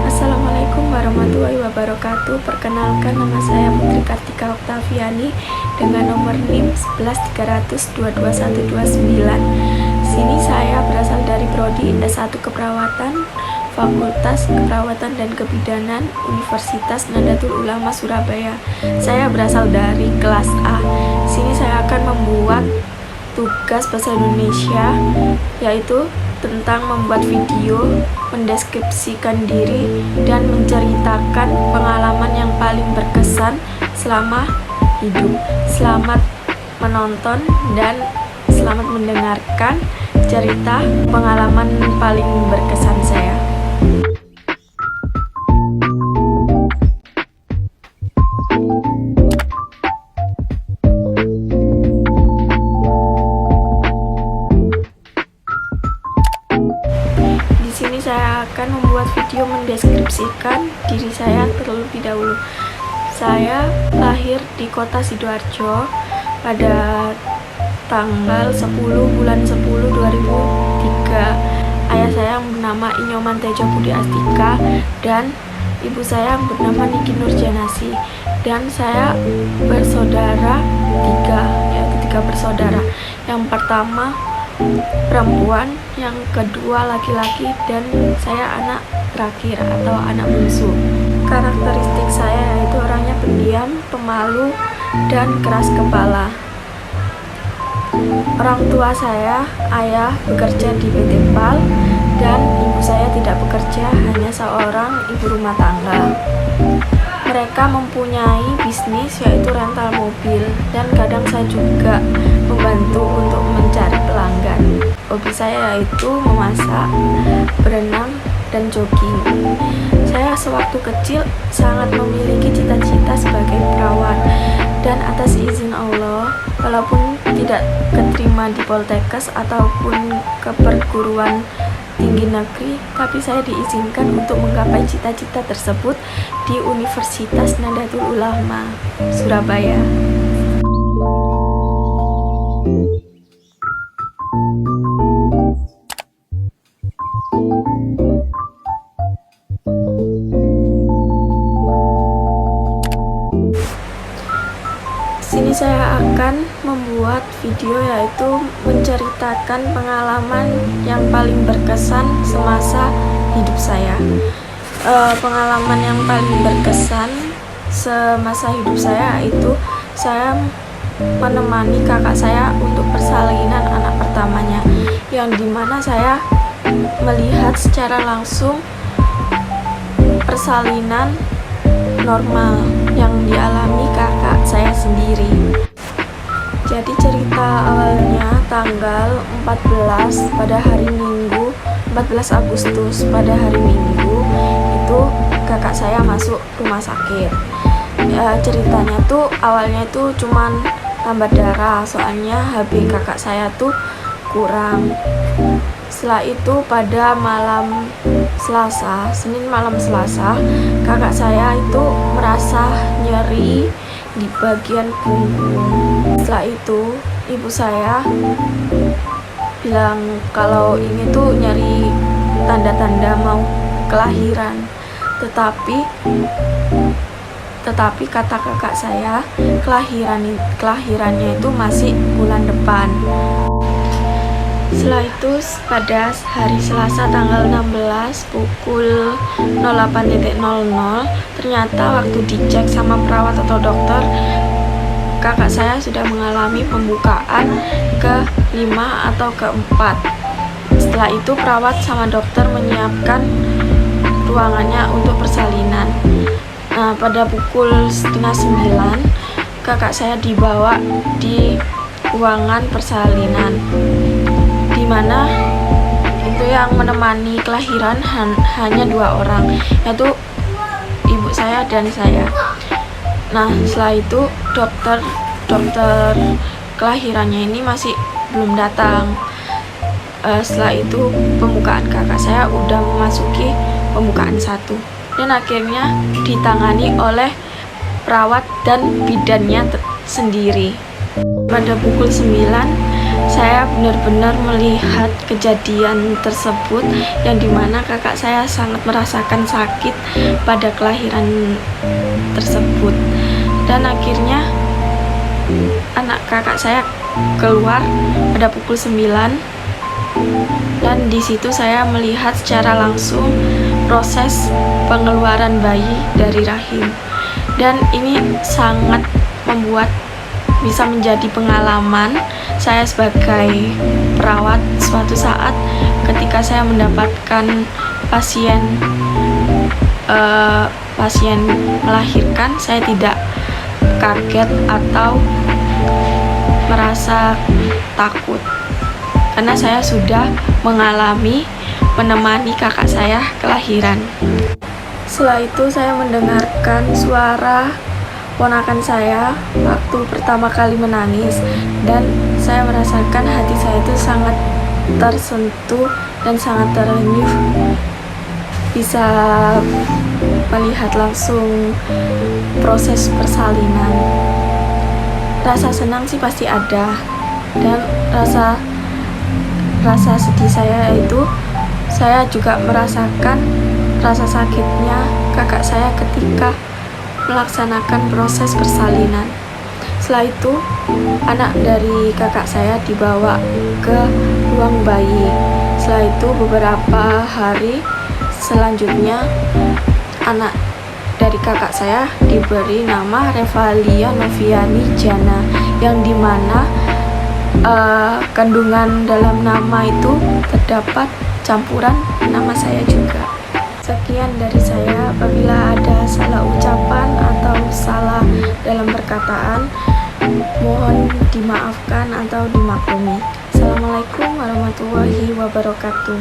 Assalamualaikum warahmatullahi wabarakatuh. Perkenalkan, nama saya Putri Kartika Oktaviani dengan nomor NIM 11300222129. Sini saya berasal dari prodi S1 Keperawatan, Fakultas Keperawatan dan Kebidanan, Universitas Nahdlatul Ulama Surabaya. Saya berasal dari kelas A. Sini saya akan membuat tugas bahasa Indonesia, yaitu tentang membuat video, mendeskripsikan diri, dan menceritakan pengalaman yang paling berkesan selama hidup. Selamat menonton dan selamat mendengarkan cerita pengalaman paling berkesan saya. Saya akan membuat video mendeskripsikan diri saya terlebih dahulu. Saya lahir di kota Sidoarjo pada tanggal 10 bulan 10 2003. Ayah saya yang bernama Inyoman Tejo Budi Astika dan ibu saya yang bernama Niki Nurjanasi. Dan saya bersaudara yaitu tiga bersaudara. Yang pertama perempuan, yang kedua laki-laki, dan saya anak terakhir atau anak bungsu. Karakteristik saya yaitu orangnya pendiam, pemalu, dan keras kepala. Orang tua saya, ayah bekerja di PT PAL dan ibu saya tidak bekerja, hanya seorang ibu rumah tangga. Mereka mempunyai bisnis yaitu rental mobil, dan kadang saya juga membantu untuk mencari pelanggan. Hobi saya yaitu memasak, berenang, dan jogging. Saya sewaktu kecil sangat memiliki cita-cita sebagai perawat, dan atas izin Allah, walaupun tidak keterima di Poltekkes ataupun ke perguruan tinggi negeri, tapi saya diizinkan untuk menggapai cita-cita tersebut di Universitas Nahdlatul Ulama Surabaya. Sini saya akan membuat video yaitu menceritakan pengalaman yang paling berkesan semasa hidup saya. Pengalaman yang paling berkesan semasa hidup saya itu saya menemani kakak saya untuk persalinan anak pertamanya, yang dimana saya melihat secara langsung persalinan normal yang dialami kakak saya sendiri. Jadi cerita awalnya tanggal 14 pada hari Minggu, 14 Agustus pada hari Minggu itu kakak saya masuk rumah sakit. Ceritanya tuh awalnya itu cuman tambah darah, soalnya HB kakak saya tuh kurang. Setelah itu pada malam Selasa, Senin malam Selasa, kakak saya itu merasa nyeri di bagian punggung. Setelah itu ibu saya bilang kalau ini tuh nyeri tanda-tanda mau kelahiran. Tetapi kata kakak saya kelahirannya itu masih bulan depan. Setelah itu pada hari Selasa tanggal 16 pukul 08.00 ternyata waktu dicek sama perawat atau dokter, kakak saya sudah mengalami pembukaan ke-5 atau ke-4. Setelah itu perawat sama dokter menyiapkan ruangannya untuk persalinan. Nah, pada pukul 8:30 kakak saya dibawa di ruangan persalinan, di mana itu yang menemani kelahiran hanya 2 orang, yaitu ibu saya dan saya. Nah, setelah itu dokter kelahirannya ini masih belum datang. Setelah itu pembukaan kakak saya udah memasuki pembukaan 1, dan akhirnya ditangani oleh perawat dan bidannya sendiri. Pada pukul 9 Saya benar-benar melihat kejadian tersebut, yang dimana kakak saya sangat merasakan sakit pada kelahiran tersebut. Dan akhirnya anak kakak saya keluar pada pukul 9, dan di situ saya melihat secara langsung proses pengeluaran bayi dari rahim. Dan ini sangat membuat bisa menjadi pengalaman saya sebagai perawat suatu saat ketika saya mendapatkan pasien melahirkan. Saya tidak kaget atau merasa takut karena saya sudah mengalami menemani kakak saya kelahiran. Setelah itu saya mendengarkan suara ponakan saya waktu pertama kali menangis, dan saya merasakan hati saya itu sangat tersentuh dan sangat terenyuh bisa melihat langsung proses persalinan. Rasa senang sih pasti ada, dan rasa sedih saya itu saya juga merasakan rasa sakitnya kakak saya ketika melaksanakan proses persalinan. Setelah itu, anak dari kakak saya dibawa ke ruang bayi. Setelah itu, beberapa hari selanjutnya, anak dari kakak saya diberi nama Revalia Noviani Jana, yang dimana kandungan dalam nama itu terdapat campuran nama saya juga. Sekian dari saya. Apabila ada salah ucapan atau salah dalam perkataan, mohon dimaafkan atau dimaklumi. Assalamualaikum warahmatullahi wabarakatuh.